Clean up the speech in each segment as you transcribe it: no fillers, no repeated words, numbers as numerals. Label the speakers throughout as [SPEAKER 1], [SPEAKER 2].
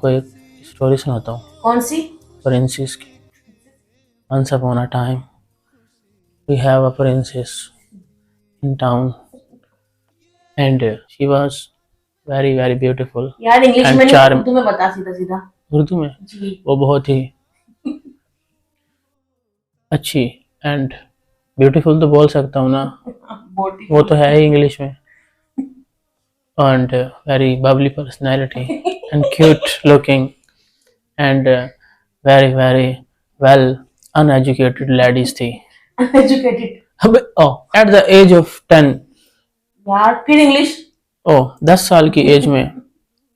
[SPEAKER 1] कोई एक स्टोरी सुनाता हूँ।
[SPEAKER 2] कौन सी?
[SPEAKER 1] प्रिंसेस की। Once upon a time, we have a princess in town, and she was very very beautiful
[SPEAKER 2] यार इंग्लिश
[SPEAKER 1] and
[SPEAKER 2] में नहीं,
[SPEAKER 1] charm.
[SPEAKER 2] उर्दू में बता सीधा सीधा।
[SPEAKER 1] उर्दू में
[SPEAKER 2] जी।
[SPEAKER 1] वो बहुत ही अच्छी एंड ब्यूटीफुल तो बोल सकता हूँ ना, वो तो है ही इंग्लिश में। and very bubbly personality and cute looking and very very well uneducated ladies थी।
[SPEAKER 2] Uneducated।
[SPEAKER 1] अबे at the age of 10,
[SPEAKER 2] यार फिर इंग्लिश।
[SPEAKER 1] 10 साल की एज में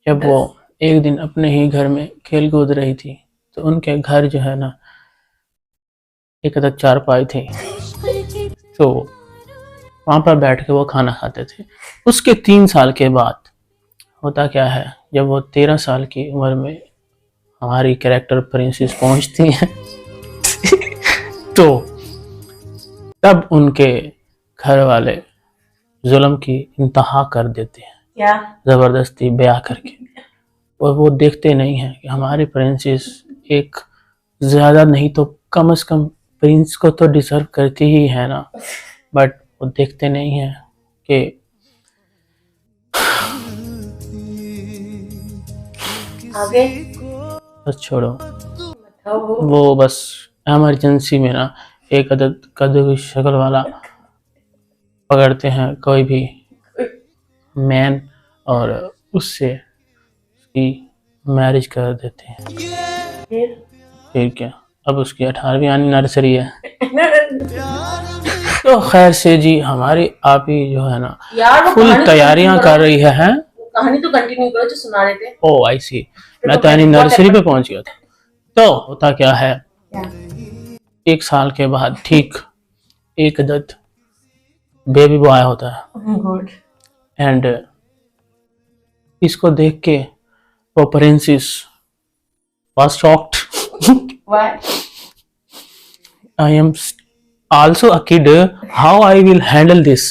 [SPEAKER 1] जब वो एक दिन अपने ही घर में खेल कूद रही थी, तो उनके घर जो है ना एक अलग चारपाई थी, तो वहाँ पर बैठ के वो खाना खाते थे। उसके 3 साल के बाद होता क्या है, जब वो 13 साल की उम्र में हमारी कैरेक्टर प्रिंसेस पहुंचती है तो तब उनके घर वाले जुल्म की इंतहा कर देते हैं,
[SPEAKER 2] क्या?
[SPEAKER 1] जबरदस्ती ब्याह करके। और वो देखते नहीं हैं कि हमारी प्रिंसेस एक ज्यादा नहीं तो कम से कम प्रिंस को तो डिजर्व करती ही है ना, बट वो देखते नहीं हैं कि
[SPEAKER 2] आगे
[SPEAKER 1] बस छोड़ो, वो बस इमरजेंसी में ना एक अदद कद्दू की शक्ल वाला पकड़ते हैं कोई भी मैन और उससे उसकी मैरिज कर देते हैं। फिर क्या, अब उसकी 18वीं आनी नर्सरी है। तो खैर से जी, हमारी आप ही जो है ना फुल तैयारियां कर रही है।
[SPEAKER 2] कहानी तो कंटिन्यू करो जो सुना रहे थे।
[SPEAKER 1] ओ आई सी, मैं तो यानी नर्सरी पे पहुंच गया था। तो होता क्या है, 1 साल के बाद ठीक एक अदद बेबी बॉय होता है एंड इसको देख के वो princess was shocked.
[SPEAKER 2] Why?
[SPEAKER 1] I am also a kid, how I will handle this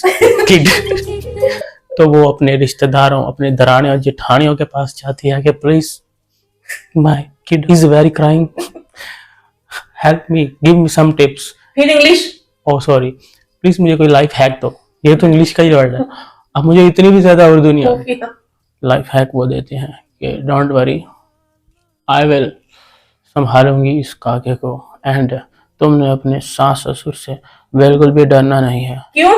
[SPEAKER 1] kid? तो वो अपने रिश्तेदारों, अपने दराने और जेठानियों के पास जाती है कि please my kid is very crying, help me, give me some tips.
[SPEAKER 2] फिर इंग्लिश।
[SPEAKER 1] ओह सॉरी, प्लीज मुझे कोई लाइफ हैक दो। ये तो इंग्लिश का ही वर्ड है, अब मुझे इतनी भी ज्यादा उर्दू नहीं आती। लाइफ हैक वो देते हैं कि डोंट वरी, आई विल संभालूंगी इस काके को एंड तुमने अपने सास ससुर से बिल्कुल भी डरना नहीं है।
[SPEAKER 2] क्यों?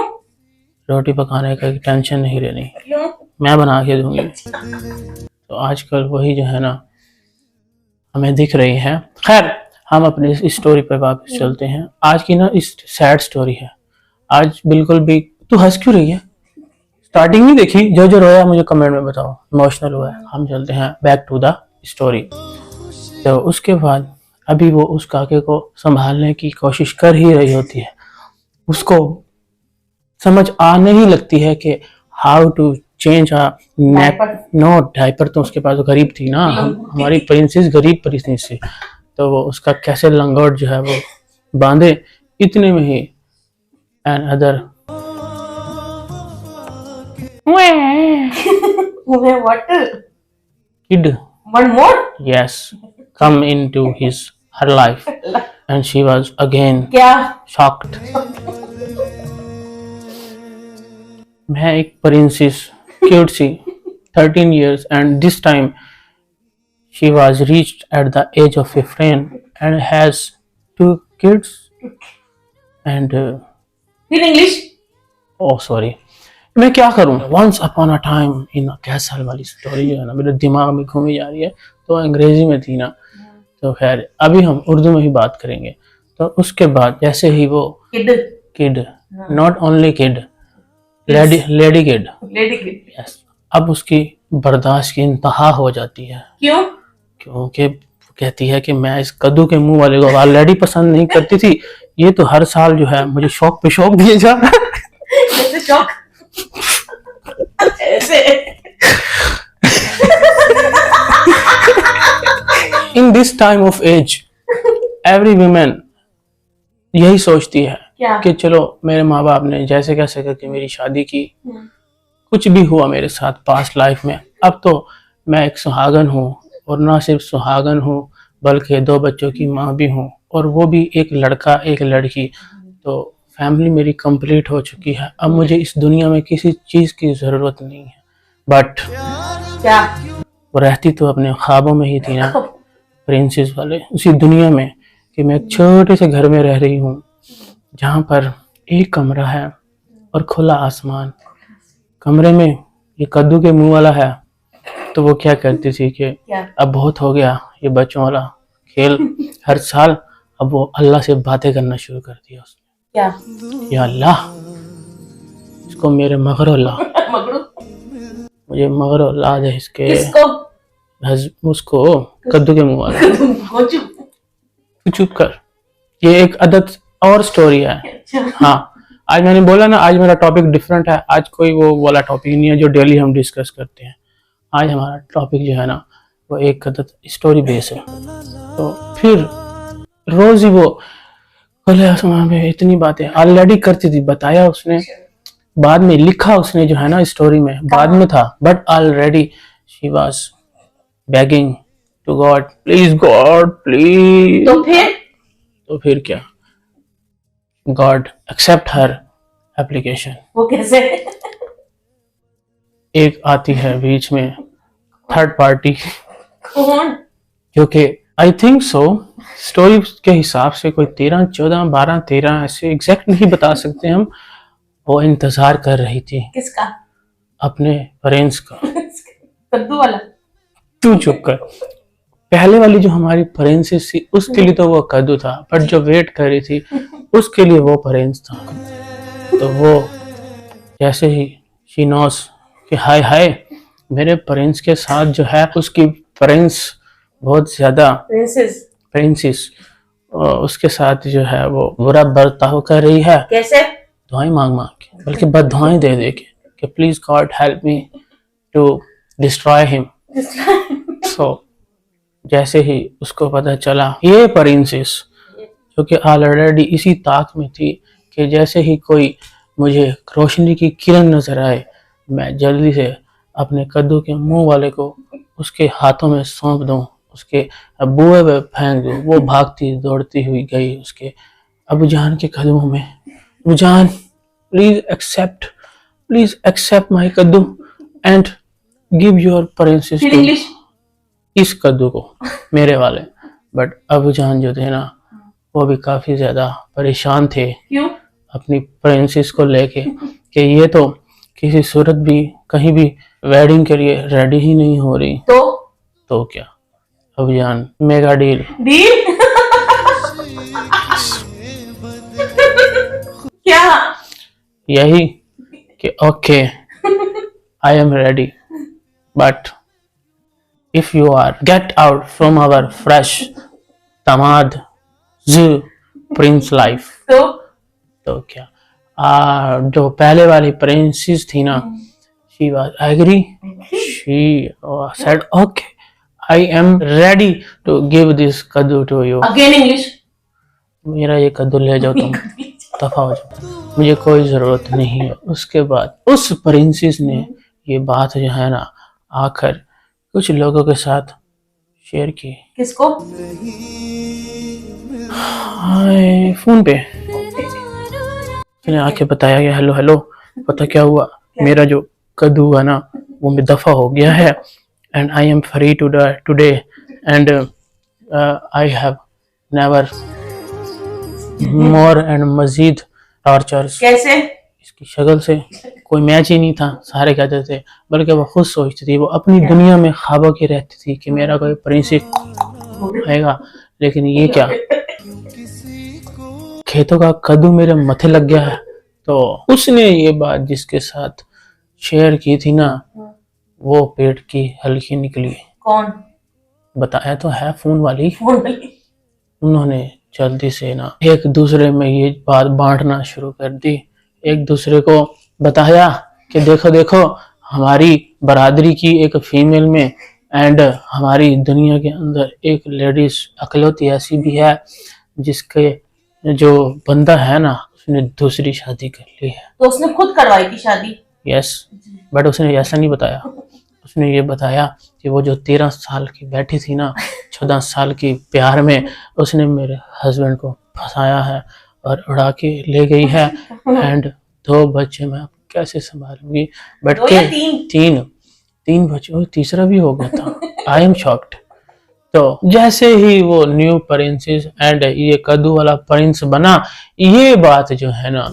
[SPEAKER 1] रोटी पकाने का टेंशन नहीं लेनी,
[SPEAKER 2] क्यों?
[SPEAKER 1] मैं बना के दूंगी। तो आजकल वही जो है ना हमें दिख रही है। खैर, हम अपनी इस स्टोरी पर वापस चलते हैं। आज की ना इस सैड स्टोरी है। आज बिल्कुल भी, तू हंस क्यों रही है? स्टार्टिंग नहीं देखी? जो जो रोया मुझे कमेंट में बताओ, इमोशनल हुआ है। हम चलते हैं बैक टू द स्टोरी। तो उसके बाद अभी वो उस काके को संभालने की कोशिश कर ही रही होती है। उसको समझ आने ही लगती है कि how to change a no diaper. तो उसके पास गरीब थी ना, हमारी प्रिंसेस गरीब प्रिंसेस थी, तो वो उसका कैसे लंगोट जो है वो बांधे। इतने में ही another
[SPEAKER 2] What?
[SPEAKER 1] kid,
[SPEAKER 2] One more?
[SPEAKER 1] yes, come into her life and she was again
[SPEAKER 2] क्या?
[SPEAKER 1] shocked. मैं एक प्रिंसेस क्यूट सी 13 years and this time she was reached at the age of 15 and has 2 kids and
[SPEAKER 2] फिर English.
[SPEAKER 1] oh sorry, मैं क्या करूं। once upon a time in a castle वाली story जो है ना मेरे दिमाग में घूमी जा रही है, तो अंग्रेजी में थी ना, तो खैर अभी हम उर्दू में ही बात करेंगे। तो उसके बाद जैसे ही वो kid, not only kid, lady kid, yes, अब उसकी बर्दाश्त की इंतहा हो जाती है।
[SPEAKER 2] क्यों?
[SPEAKER 1] क्योंकि कहती है कि मैं इस कद्दू के मुंह वाले को ऑलरेडी पसंद नहीं करती थी, ये तो हर साल जो है मुझे शौक पे शौक दिए जा रहा है।
[SPEAKER 2] कैसे शौक? ऐसे।
[SPEAKER 1] In this time of age, every woman यही सोचती है
[SPEAKER 2] क्या?
[SPEAKER 1] कि चलो मेरे माँ बाप ने जैसे कैसे करके मेरी शादी की, कुछ भी हुआ मेरे साथ पास्ट लाइफ में, अब तो मैं एक सुहागन हूँ, और ना सिर्फ सुहागन हूँ बल्कि 2 बच्चों की माँ भी हूँ, और वो भी एक लड़का एक लड़की। तो फैमिली मेरी कंप्लीट हो चुकी है। अब मुझे इस दुनिया में किसी चीज़ की ज़रूरत नहीं है। बट
[SPEAKER 2] क्या?
[SPEAKER 1] वो रहती तो अपने ख्वाबों में ही थी ना, प्रिंसेस वाले उसी दुनिया में, कि मैं एक छोटे से घर में रह रही हूँ जहाँ पर एक कमरा है और खुला आसमान। कमरे में ये कद्दू के मुंह वाला है। तो वो क्या करती थी कि
[SPEAKER 2] क्या?
[SPEAKER 1] अब बहुत हो गया ये बच्चों वाला खेल हर साल। अब वो अल्लाह से बातें करना शुरू कर दिया उसने।
[SPEAKER 2] क्या?
[SPEAKER 1] या अल्लाह, इसको मेरे मगरो ला,
[SPEAKER 2] मगरू?
[SPEAKER 1] मुझे मगरो ला दे इसके
[SPEAKER 2] किसको?
[SPEAKER 1] उसको, कद्दू के मुंह वाला।
[SPEAKER 2] गोचू?
[SPEAKER 1] तू चुप कर, ये एक अदद और स्टोरी है।
[SPEAKER 2] अच्छा।
[SPEAKER 1] हाँ, आज मैंने बोला ना, आज मेरा टॉपिक डिफरेंट है। आज कोई वो वाला टॉपिक नहीं है जो डेली हम डिस्कस करते हैं। आज हमारा टॉपिक जो है ना, वो एक अदद स्टोरी बेस है। तो फिर रोज ही वो खुले आसमान में इतनी बातें ऑलरेडी करती थी, बताया उसने, बाद में लिखा उसने जो है ना स्टोरी में, बाद में था, but already she was begging to God, please God please. तो फिर क्या, गॉड एक्सेप्ट हर एप्लीकेशन।
[SPEAKER 2] वो कैसे?
[SPEAKER 1] एक आती है बीच में थर्ड पार्टी,
[SPEAKER 2] कौन?
[SPEAKER 1] जो कि आई थिंक सो स्टोरी के हिसाब से कोई 13, 14, 12, 13 ऐसे एग्जैक्ट नहीं बता सकते हम। वो इंतजार कर रही थी
[SPEAKER 2] किसका?
[SPEAKER 1] अपने पेरेंट्स का।
[SPEAKER 2] कद्दू वाला?
[SPEAKER 1] तू चुप कर। पहले वाली जो हमारी पेरेंट्स थी उसके लिए तो वो कद्दू था, बट जो वेट कर रही थी उसके लिए वो पेरेंट्स था। तो वो जैसे ही शी नोस कि हाय हाय मेरे पेरेंट्स के साथ जो है उसकी पेरेंट्स बहुत ज्यादा प्रिंसेस उसके साथ जो है वो बुरा बर्ताव कर रही है।
[SPEAKER 2] कैसे?
[SPEAKER 1] दुआएं मांग मांग के, बल्कि बददुआएं दे दे के कि please God help me to destroy him. So जैसे ही उसको पता चला ये प्रिंसेस जो कि ऑलरेडी इसी ताक में थी कि जैसे ही कोई मुझे रोशनी की किरण नजर आए मैं जल्दी से अपने कद्दू के मुंह वाले को उसके हाथों में सौंप दूं, उसके बुए पे फेंक दूं। वो भागती दौड़ती हुई गई उसके अबू जान के कदमों में। अबू जान प्लीज एक्सेप्ट माई कद्दू and give your princess to
[SPEAKER 2] English?
[SPEAKER 1] इस कद्दू को, मेरे वाले। बट अबू जान जो थे ना वो भी काफी ज्यादा परेशान थे।
[SPEAKER 2] क्यों?
[SPEAKER 1] अपनी प्रिंसेस को लेके कि ये तो किसी सूरत भी कहीं भी वेडिंग के लिए रेडी ही नहीं हो रही। तो क्या, अबू जान मेगा डील
[SPEAKER 2] क्या?
[SPEAKER 1] यही कि okay I am ready but if you are get out from our fresh tamad zoo prince life। तो क्या जो पहले वाली प्रिंसेस थी ना she was agree, she said okay I am ready to give this कद्दू to you।
[SPEAKER 2] Again English?
[SPEAKER 1] मेरा ये कद्दू ले जाओ तुम, दफा हो जाओ, मुझे कोई जरूरत नहीं है। उसके बाद उस प्रिंसेस ने ये बात जो है ना आकर कुछ लोगों के साथ शेयर की।
[SPEAKER 2] किसको?
[SPEAKER 1] फोन पे आके बताया गया हेलो हेलो, पता क्या हुआ, मेरा जो कद्दू है ना वो में दफा हो गया है and I am free today and I have never more and मजीद टॉर्चर्स।
[SPEAKER 2] कैसे?
[SPEAKER 1] इसकी शक्ल से कोई मैच ही नहीं था, सारे कहते थे, बल्कि वो खुद सोचती थी, वो अपनी दुनिया में ख्वाबों की रहती थी कि मेरा कोई प्रिंसिस आएगा। लेकिन ये क्या, खेतों का कद्दू मेरे मथे लग गया है। तो उसने ये बात जिसके साथ शेयर की थी ना वो पेट की हल्की निकली।
[SPEAKER 2] कौन?
[SPEAKER 1] बताया तो है, फोन वाली।
[SPEAKER 2] फोन वाली? उन्होंने
[SPEAKER 1] जल्दी से ना एक दूसरे में ये बात बांटना शुरू कर दी। एक दूसरे को बताया कि देखो देखो हमारी बरादरी की एक फीमेल में एंड हमारी दुनिया के अंदर एक लेडीज अकलौती ऐसी भी है जिसके जो बंदा है ना उसने दूसरी शादी कर ली है।
[SPEAKER 2] तो उसने खुद करवाई थी शादी?
[SPEAKER 1] यस, बट उसने ऐसा नहीं बताया। उसने ये बताया कि वो जो 13 साल की बैठी थी ना, 14 साल की प्यार में, उसने मेरे हस्बैंड को फंसाया है और उड़ा के ले गई है। एंड 2 बच्चे मैं कैसे संभालूंगी। बट
[SPEAKER 2] 2 या 3?
[SPEAKER 1] तीन बच्चे, और तीसरा भी हो गया था। I am shocked. तो जैसे ही वो न्यू प्रिंसेस एंड ये कद्दू वाला प्रिंस बना, ये बात जो है ना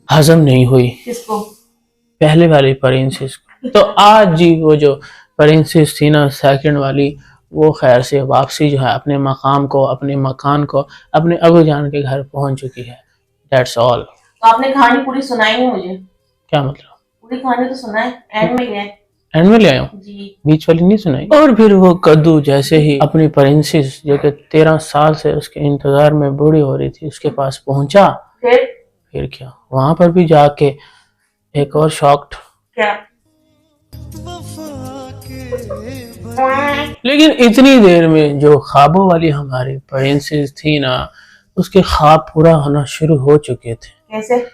[SPEAKER 1] हजम नहीं हुई
[SPEAKER 2] किसको?
[SPEAKER 1] पहले वाली प्रिंसेस को। तो आज जी वो जो प्रिंसेस थी ना सेकंड वाली, वो खैर से वापसी जो है अपने मकाम को, अपने मकान को, अपने अबू जान के घर पहुंच चुकी है। That's all.
[SPEAKER 2] तो आपने कहानी पूरी सुनाई नहीं मुझे।
[SPEAKER 1] क्या मतलब?
[SPEAKER 2] पूरी कहानी तो सुनाए, एंड में गए।
[SPEAKER 1] एंड में ले आया हूँ,
[SPEAKER 2] जी।
[SPEAKER 1] बीच वाली नहीं सुनाई। और फिर वो कद्दू जैसे ही अपनी प्रिंसेस जो कि 13 साल से उसके इंतजार में बूढ़ी हो रही थी, उसके पास पहुंचा। फिर क्या, वहां पर भी जाके एक और शॉक्ड।
[SPEAKER 2] क्या?
[SPEAKER 1] लेकिन इतनी देर में जो ख्वाबों वाली हमारी प्रिंसेस थी ना, उसके ख्वाब पूरा होना शुरू हो चुके थे।
[SPEAKER 2] कैसे?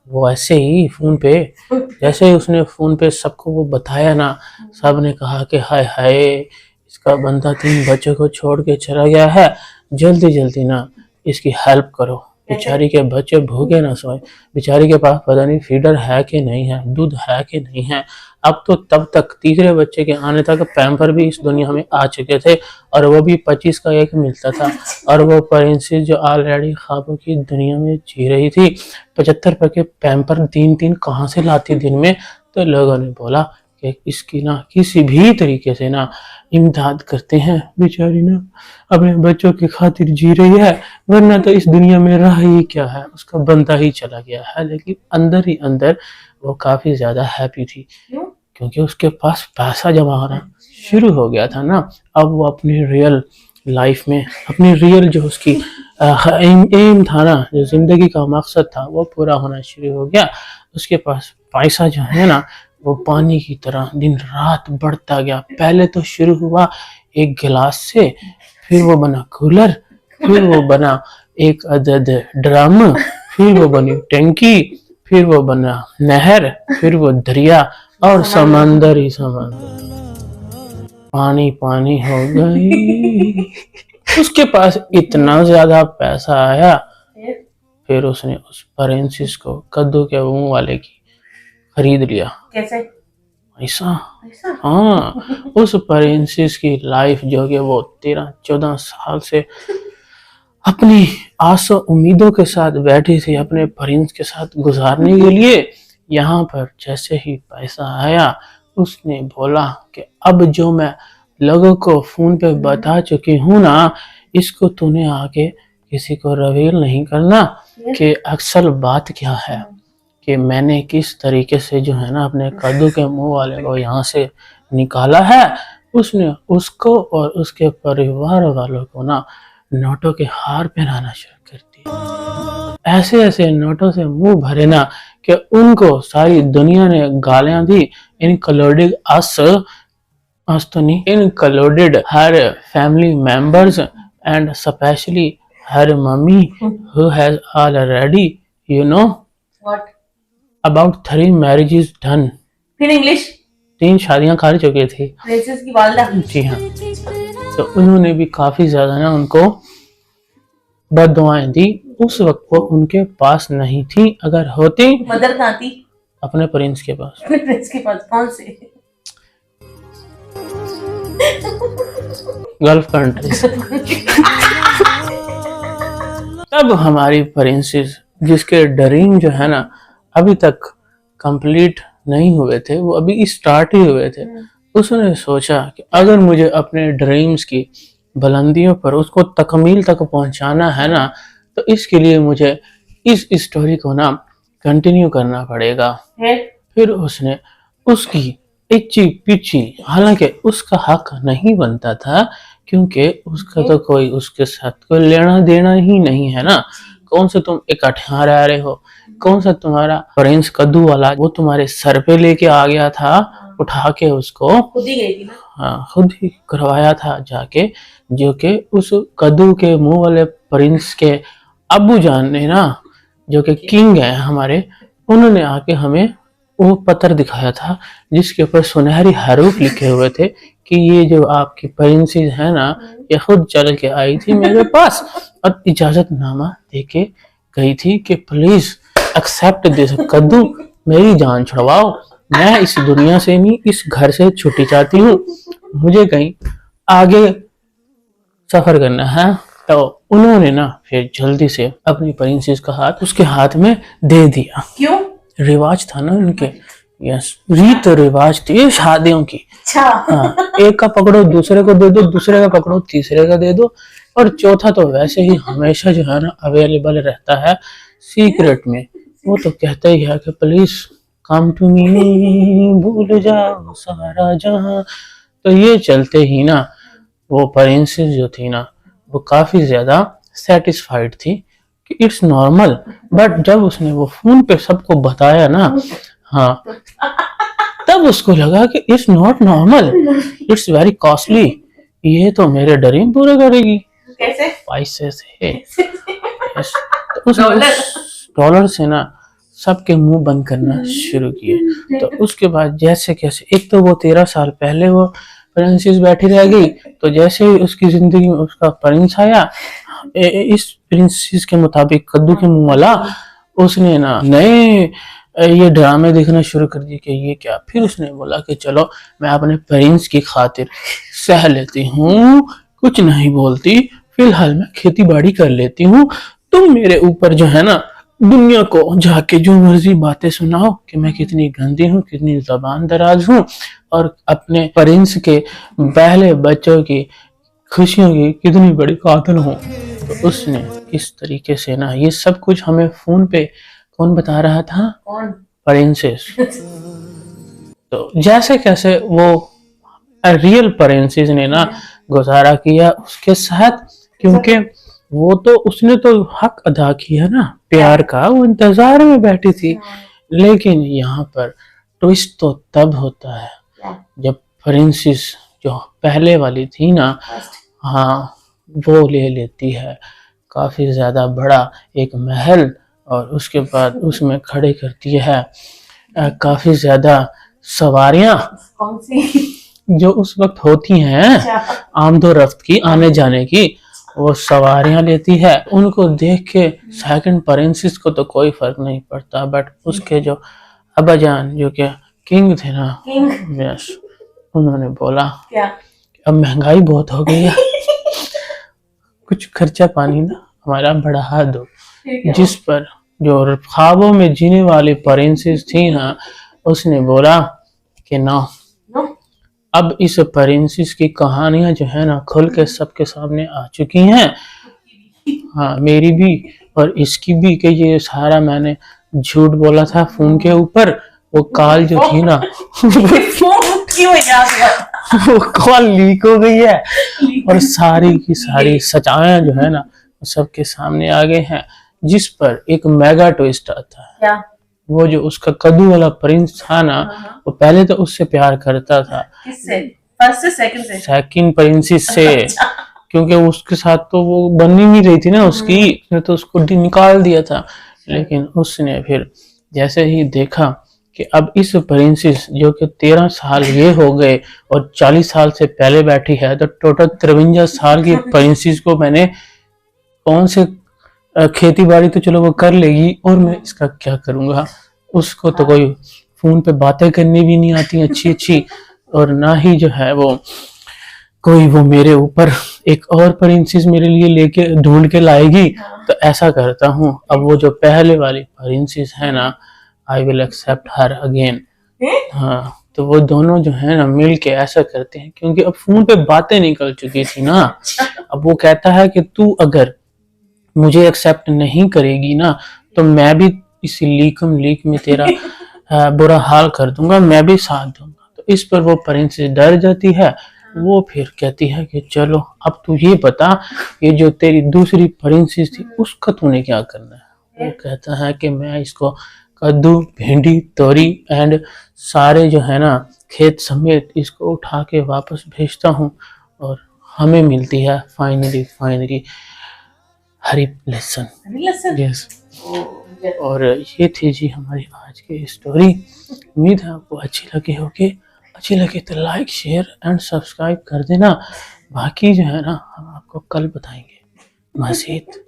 [SPEAKER 1] वो ऐसे ही फोन पे, जैसे ही उसने फोन पे सबको वो बताया ना, सब ने कहा कि हाय हाय, इसका बंदा 3 बच्चों को छोड़ के चला गया है, जल्दी जल्दी ना इसकी हेल्प करो, बेचारी के बच्चे भूखे ना सोए, बेचारी के पास पता नहीं फीडर है कि नहीं है, दूध है कि नहीं है। अब तो तब तक तीसरे बच्चे के आने तक पैम्पर भी इस दुनिया में आ चुके थे, और वो भी 25 का एक मिलता था। और वो प्रिंसेस जो ऑलरेडी ख्वाबों की दुनिया में जी रही थी, 75 रुपए के पैम्पर 3 कहाँ से लाती दिन में। तो लोगों ने बोला कि इसकी ना किसी भी तरीके से ना इमदाद करते हैं, बेचारी ना अपने बच्चों की खातिर जी रही है, वरना तो इस दुनिया में रहा ही क्या है, उसका बंदा ही चला गया है। लेकिन अंदर ही अंदर वो काफी ज्यादा हैप्पी थी, क्योंकि उसके पास पैसा जमा होना शुरू हो गया था ना। अब वो अपनी रियल लाइफ में, अपनी रियल जो उसकी एम था ना, जो जिंदगी का मकसद था, वो पूरा होना शुरू हो गया। उसके पास पैसा जो है ना, वो पानी की तरह दिन रात बढ़ता गया। पहले तो शुरू हुआ एक गिलास से, फिर वो बना कूलर, फिर वो बना एक अदद ड्रम, फिर वो बनी टंकी, फिर वो बना नहर, फिर वो दरिया, और समंदर ही समंदर, पानी पानी हो गई। उसके पास इतना ज्यादा पैसा आया, फिर उसने उस प्रिंसेस को कद्दू के मुंह वाले की खरीद लिया।
[SPEAKER 2] कैसे?
[SPEAKER 1] ऐसा? हाँ, उस प्रिंसेस की लाइफ जो कि वो 13-14 साल से अपनी आशा उम्मीदों के साथ बैठी थी अपने प्रिंस के साथ गुजारने के लिए, यहाँ पर जैसे ही पैसा आया, उसने बोला कि अब जो मैं लोगों को फोन पे बता चुकी हूँ ना, इसको तूने आके किसी को रिवील नहीं करना कि अक्सर बात क्या है, कि मैंने किस तरीके से जो है ना अपने कद्दू के मुंह वाले को यहाँ से निकाला है। उसने उसको और उसके परिवार वालों को ना नोटों के हार पहनाना शुरू कर दिया। ऐसे ऐसे नोटों से मुंह भरे ना कि उनको सारी दुनिया ने गालियां दी, इनक्लूडिंग अस तो नहीं, included her family members and specially her mummy who has already you know
[SPEAKER 2] What?
[SPEAKER 1] about 3 marriages done।
[SPEAKER 2] फिर इंग्लिश?
[SPEAKER 1] 3 शादियां कर चुके थे।
[SPEAKER 2] प्रिंसेस की वालदा?
[SPEAKER 1] जी हाँ। तो उन्होंने भी काफी ज्यादा ना उनको बददुआएं दी। उस वक्त वो उनके पास नहीं थी, अगर होती
[SPEAKER 2] मदर कहाँ थी?
[SPEAKER 1] अपने प्रिंस के पास।
[SPEAKER 2] अपने प्रिंस के पास? कौन से?
[SPEAKER 1] Gulf country. तब हमारी प्रिंसेस, जिसके ड्रीम जो है ना अभी तक कंप्लीट नहीं हुए थे, वो अभी स्टार्ट ही हुए थे, उसने सोचा कि अगर मुझे अपने ड्रीम्स की बुलंदियों पर उसको तकमील तक पहुंचाना है ना, तो इसके लिए मुझे इस स्टोरी को ना कंटिन्यू करना पड़ेगा। फिर उसने उसकी इच्छी पिछी, हालांकि उसका हक नहीं बनता था, क्योंकि उसका तो कोई उसके साथ कोई लेना देना ही नहीं है ना। कौन से तुम इकट्ठा रह रहे हो, कौन सा तुम्हारा प्रिंस कद्दू वाला वो तुम्हारे सर पे लेके आ गया था, उठा के उसको
[SPEAKER 2] खुद ही गई थी ना।
[SPEAKER 1] हाँ, खुद ही करवाया था जाके, जो कि उस कद्दू के मुंह वाले प्रिंस के अब्बू जान ने ना, जो कि किंग है हमारे, उन्होंने आके हमें वो पत्र दिखाया था जिसके ऊपर सुनहरी हरूफ लिखे हुए थे कि ये जो आपकी प्रिंसेस है ना, ये खुद चल के आई थी मेरे पास और इजाजतनामा देके गई थी कि प्लीज एक्सेप्ट दिस कद्दू, मेरी जान छुड़वाओ, मैं इस दुनिया से नहीं, इस घर से छुट्टी चाहती हूँ, मुझे कहीं आगे सफर करना है। तो उन्होंने ना फिर जल्दी से अपनी प्रिंसेस का हाथ उसके हाथ में दे दिया।
[SPEAKER 2] क्यों?
[SPEAKER 1] रिवाज था ना उनके, यस, रीत रिवाज थी शादियों की।
[SPEAKER 2] अच्छा।
[SPEAKER 1] हाँ, एक का पकड़ो दूसरे को दे दो, दूसरे का पकड़ो तीसरे का दे दो, और चौथा तो वैसे ही हमेशा जो है ना अवेलेबल रहता है सीक्रेट में। वो तो कहता ही है कि प्लीज कम टू मी, भूल जाओ सारा जहां। तो ये चलते ही ना वो प्रिंसेस जो थी ना वो काफी ज्यादा सेटिस्फाइड थी कि इट्स नॉर्मल। बट जब उसने वो फोन पे सबको बताया ना, हाँ, तब उसको लगा कि it's not normal, it's very costly, ये तो मेरे ड्रीम पूरे करेगी।
[SPEAKER 2] कैसे?
[SPEAKER 1] पैसे से। Yes. तो उसने उस डॉलर से ना सबके मुंह बंद करना शुरू किए। तो उसके बाद जैसे कैसे, एक तो वो 13 साल पहले वो प्रिंसेस बैठी रह गई, तो जैसे ही उसकी जिंदगी में उसका प्रिंस आया, इस प्रिंसेस के मुताबिक कद्दू के मुंह वाला, उसने ना नए ये ड्रामे देखना शुरू कर दिए कि ये क्या। फिर उसने बोला कि चलो मैं अपने प्रिंस की खातिर सह लेती हूँ, कुछ नहीं बोलती, फिलहाल मैं खेती बाड़ी कर लेती हूँ, तुम मेरे ऊपर जो है ना दुनिया को जाके जो मर्जी बातें सुनाओ कि मैं कितनी गंदी हूँ, कितनी जबान दराज हूँ, और अपने प्रिंस के पहले बच्चों की खुशियों की कितनी बड़ी कातिल हूँ। तो उसने इस तरीके से ना ये सब कुछ हमें फोन पे कौन बता रहा था?
[SPEAKER 2] कौन?
[SPEAKER 1] प्रिंसेस। तो जैसे कैसे वो रियल प्रिंसेस ने ना गुजारा किया उसके साथ, क्योंकि वो तो उसने तो हक अदा किया ना प्यार का, वो इंतजार में बैठी थी। लेकिन यहाँ पर ट्विस्ट तो तब होता है जब प्रिंसेस जो पहले वाली थी ना, हाँ, वो ले लेती है काफी ज्यादा बड़ा एक महल, और उसके बाद उसमें खड़े करती है काफी ज्यादा सवारियां
[SPEAKER 2] कौन सी?
[SPEAKER 1] जो उस वक्त होती हैं
[SPEAKER 2] अच्छा।
[SPEAKER 1] आमदोरफ्त की, आने जाने की, वो सवारियां लेती है। उनको देख के सेकंड प्रिंसेस को तो कोई फर्क नहीं पड़ता, बट उसके जो अब्बाजान जो कि किंग थे ना,
[SPEAKER 2] किंग?
[SPEAKER 1] यस, उन्होंने बोला
[SPEAKER 2] क्या?
[SPEAKER 1] अब महंगाई बहुत हो गई है, कुछ खर्चा पानी ना हमारा बढ़ा दो। जिस पर जो ख्वाबों में जीने वाली प्रिंसेस थी ना, उसने बोला कि ना,
[SPEAKER 2] नो?
[SPEAKER 1] अब इस प्रिंसेस की कहानियां जो है ना खुल के सबके सामने आ चुकी हैं, हाँ, मेरी भी और इसकी भी, कि ये सारा मैंने झूठ बोला था फोन के ऊपर, वो कॉल जो थी ना
[SPEAKER 2] फोन क्यों याद हुआ?
[SPEAKER 1] वो कॉल लीक हो गई है, और सारी की सारी सच्चाइयां जो है ना वो सबके सामने आ गए हैं। जिस पर एक मेगा ट्विस्ट आता है।
[SPEAKER 2] क्या?
[SPEAKER 1] वो जो उसका कद्दू वाला प्रिंस था ना, वो पहले तो उससे प्यार करता था,
[SPEAKER 2] किससे? फर्स्ट से सेकंड से?
[SPEAKER 1] सेकंड प्रिंसेस से, क्योंकि उसके साथ तो वो बननी नहीं रही थी ना उसकी, उसने तो उसको निकाल दिया था। लेकिन उसने फिर जैसे ही देखा कि अब इस प्रिंसेस जो कि 13 साल ये हो गए और 40 साल से पहले बैठी है, तो टोटल 53 साल की प्रिंसेस को मैंने कौन से खेती बाड़ी तो चलो वो कर लेगी, और मैं इसका क्या करूंगा? उसको तो कोई फोन पे बातें करनी भी नहीं आती अच्छी अच्छी, और ना ही जो है वो कोई वो मेरे ऊपर एक और प्रिंसेस मेरे लिए लेके ढूंढ के लाएगी। तो ऐसा करता हूँ, अब वो जो पहले वाली प्रिंसेस है ना, I will accept her again. हाँ, तो वो दोनों जो है ना मिल के ऐसा करते हैं, क्योंकि अब फोन पे बातें निकल चुकी थी ना। अब वो कहता है कि तू अगर मुझे एक्सेप्ट नहीं करेगी ना, तो मैं भी इस लीक में तेरा बुरा हाल कर दूंगा, मैं भी साथ दूंगा। तो इस पर वो प्रिंसेस डर जाती है। वो फिर कहती है कि चलो अब तू ये बता, ये जो तेरी दूसरी प्रिंसेस थी उसका तूने क्या करना है? वो कहता है कि मैं इसको कद्दू, भिंडी, तोरी एंड सारे जो है ना खेत समेत इसको उठा के वापस भेजता हूँ, और हमें मिलती है फाइनली हरी लेसन।
[SPEAKER 2] Listen.
[SPEAKER 1] यस।
[SPEAKER 2] मुझे।
[SPEAKER 1] और ये थी जी हमारी आज की स्टोरी। उम्मीद है आपको अच्छी लगी होगी। अच्छी लगी तो लाइक शेयर एंड सब्सक्राइब कर देना। बाकी जो है ना हम आपको कल बताएंगे मज़ीद।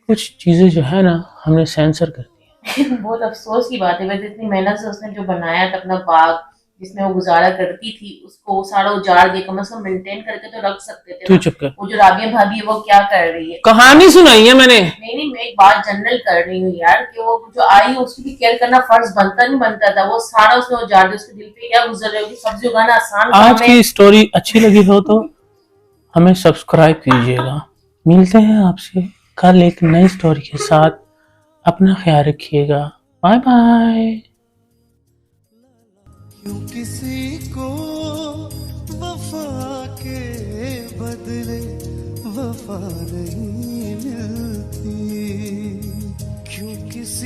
[SPEAKER 1] कुछ चीज़ें जो है ना हमने सेंसर कर दी हैं।
[SPEAKER 2] बहुत अफसोस की बात है, वैसे इतनी मेहनत से उसने जो बनाया था अपना बाग जिसमें वो गुजारा करती थी, उसको सारा उजाड़ दिया। कम से कम मेंटेन करके तो रख सकते थे
[SPEAKER 1] तू
[SPEAKER 2] ना।
[SPEAKER 1] चुप कर,
[SPEAKER 2] वो जो राबिया भाभी है वो क्या कर रही है?
[SPEAKER 1] कहानी सुनाई है मैंने।
[SPEAKER 2] नहीं, मैं एक बात जनरल कर रही हूँ यार, कि वो जो आई है उसकी भी केयर करना फर्ज बनता नहीं बनता था? वो सारा उसने उजाड़ दिया। उसके दिल पे क्या गुजर रही होगी? सब्जी उगाना आसान काम
[SPEAKER 1] आज
[SPEAKER 2] है?
[SPEAKER 1] की स्टोरी अच्छी लगी हो तो हमें सब्सक्राइब कीजिएगा। मिलते हैं आपसे कल एक नई स्टोरी के साथ। अपना ख्याल रखिएगा। Bye bye.
[SPEAKER 3] क्यों किसी को वफा के बदले वफा नहीं मिलती।